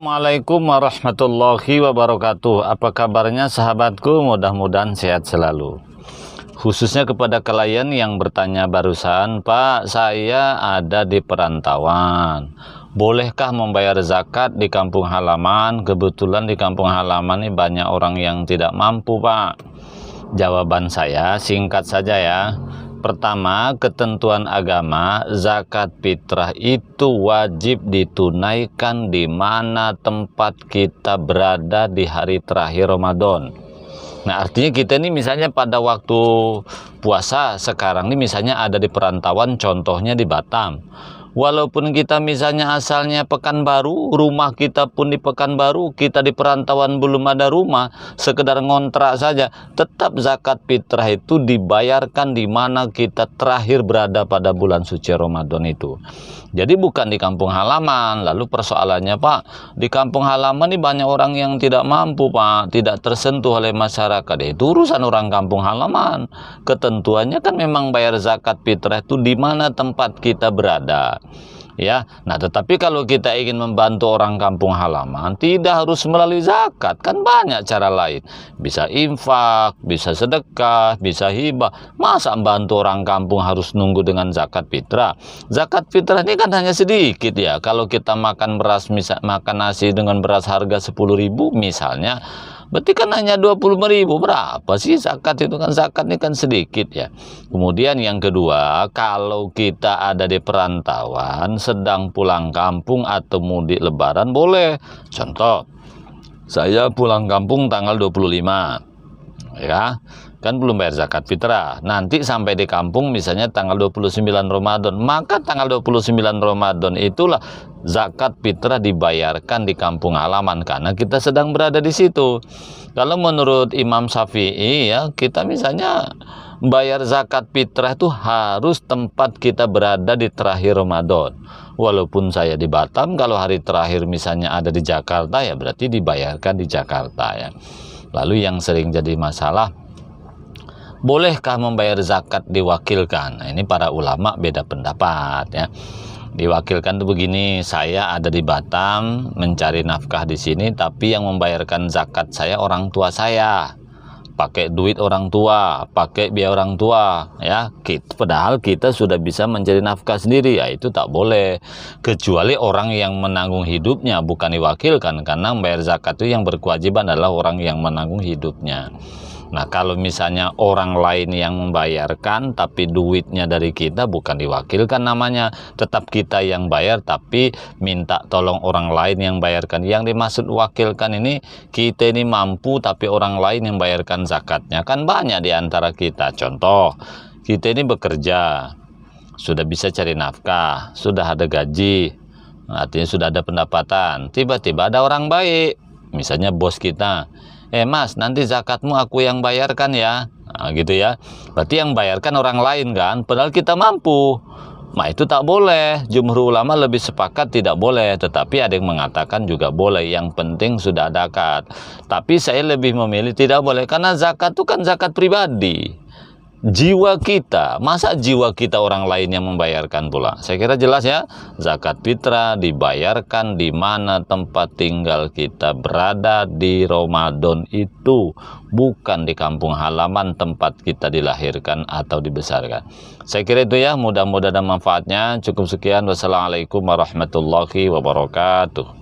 Assalamualaikum warahmatullahi wabarakatuh. Apa kabarnya sahabatku? Mudah-mudahan sehat selalu. Khususnya kepada kalian yang bertanya barusan, Pak, saya ada di perantauan, bolehkah membayar zakat di kampung halaman? Kebetulan di kampung halaman ini banyak orang yang tidak mampu, Pak. Jawaban saya singkat saja ya. Pertama, ketentuan agama, zakat fitrah itu wajib ditunaikan di mana tempat kita berada di hari terakhir Ramadan. Nah, artinya kita ini misalnya pada waktu puasa sekarang ini misalnya ada di perantauan, contohnya di Batam. Walaupun kita misalnya asalnya Pekanbaru, rumah kita pun di Pekanbaru, kita di perantauan belum ada rumah, sekedar ngontrak saja, tetap zakat fitrah itu dibayarkan di mana kita terakhir berada pada bulan suci Ramadan itu. Jadi bukan di kampung halaman. Lalu persoalannya, Pak, di kampung halaman ini banyak orang yang tidak mampu, Pak, tidak tersentuh oleh masyarakat. Itu urusan orang kampung halaman. Ketentuannya kan memang bayar zakat fitrah itu di mana tempat kita berada. Ya, nah tetapi kalau kita ingin membantu orang kampung halaman tidak harus melalui zakat, kan banyak cara lain, bisa infak, bisa sedekah, bisa hibah. Masa membantu orang kampung harus nunggu dengan zakat fitrah? Zakat fitrah ini kan hanya sedikit ya. Kalau kita makan beras, makan nasi dengan beras harga 10.000 misalnya, berarti kan hanya 25.000. Berapa sih zakat itu? Kan zakat ini kan sedikit ya. Kemudian yang kedua, kalau kita ada di perantauan sedang pulang kampung atau mudik lebaran boleh. Contoh, saya pulang kampung tanggal 25 ya, kan belum bayar zakat fitrah. Nanti sampai di kampung misalnya tanggal 29 Ramadan, maka tanggal 29 Ramadan itulah zakat fitrah dibayarkan di kampung halaman karena kita sedang berada di situ. Kalau menurut Imam Syafi'i ya, kita misalnya bayar zakat fitrah itu harus tempat kita berada di terakhir Ramadan. Walaupun saya di Batam, kalau hari terakhir misalnya ada di Jakarta ya berarti dibayarkan di Jakarta ya. Lalu yang sering jadi masalah, bolehkah membayar zakat diwakilkan? Nah, ini para ulama beda pendapat ya. Diwakilkan itu begini, saya ada di Batam mencari nafkah di sini, tapi yang membayarkan zakat saya orang tua saya, pakai duit orang tua, pakai biaya orang tua ya. Padahal kita sudah bisa mencari nafkah sendiri, ya itu tak boleh, kecuali orang yang menanggung hidupnya, bukan diwakilkan, karena membayar zakat itu yang berkewajiban adalah orang yang menanggung hidupnya. Nah, kalau misalnya orang lain yang membayarkan tapi duitnya dari kita, bukan diwakilkan namanya, tetap kita yang bayar tapi minta tolong orang lain yang bayarkan. Yang dimaksud wakilkan ini, kita ini mampu tapi orang lain yang bayarkan zakatnya. Kan banyak di antara kita. Contoh, kita ini bekerja, sudah bisa cari nafkah, sudah ada gaji, artinya sudah ada pendapatan. Tiba-tiba ada orang baik, misalnya bos kita, Mas, nanti zakatmu aku yang bayarkan ya. Nah, gitu ya. Berarti yang bayarkan orang lain kan, padahal kita mampu. Nah, itu tak boleh. Jumhur ulama lebih sepakat tidak boleh, tetapi ada yang mengatakan juga boleh. Yang penting sudah ada zakat. Tapi saya lebih memilih tidak boleh, karena zakat itu kan zakat pribadi. Jiwa kita, masa jiwa kita orang lain yang membayarkan pula? Saya kira jelas ya, zakat fitrah dibayarkan di mana tempat tinggal kita berada di Ramadan itu, bukan di kampung halaman tempat kita dilahirkan atau dibesarkan. Saya kira itu ya, mudah-mudahan ada manfaatnya. Cukup sekian, wassalamualaikum warahmatullahi wabarakatuh.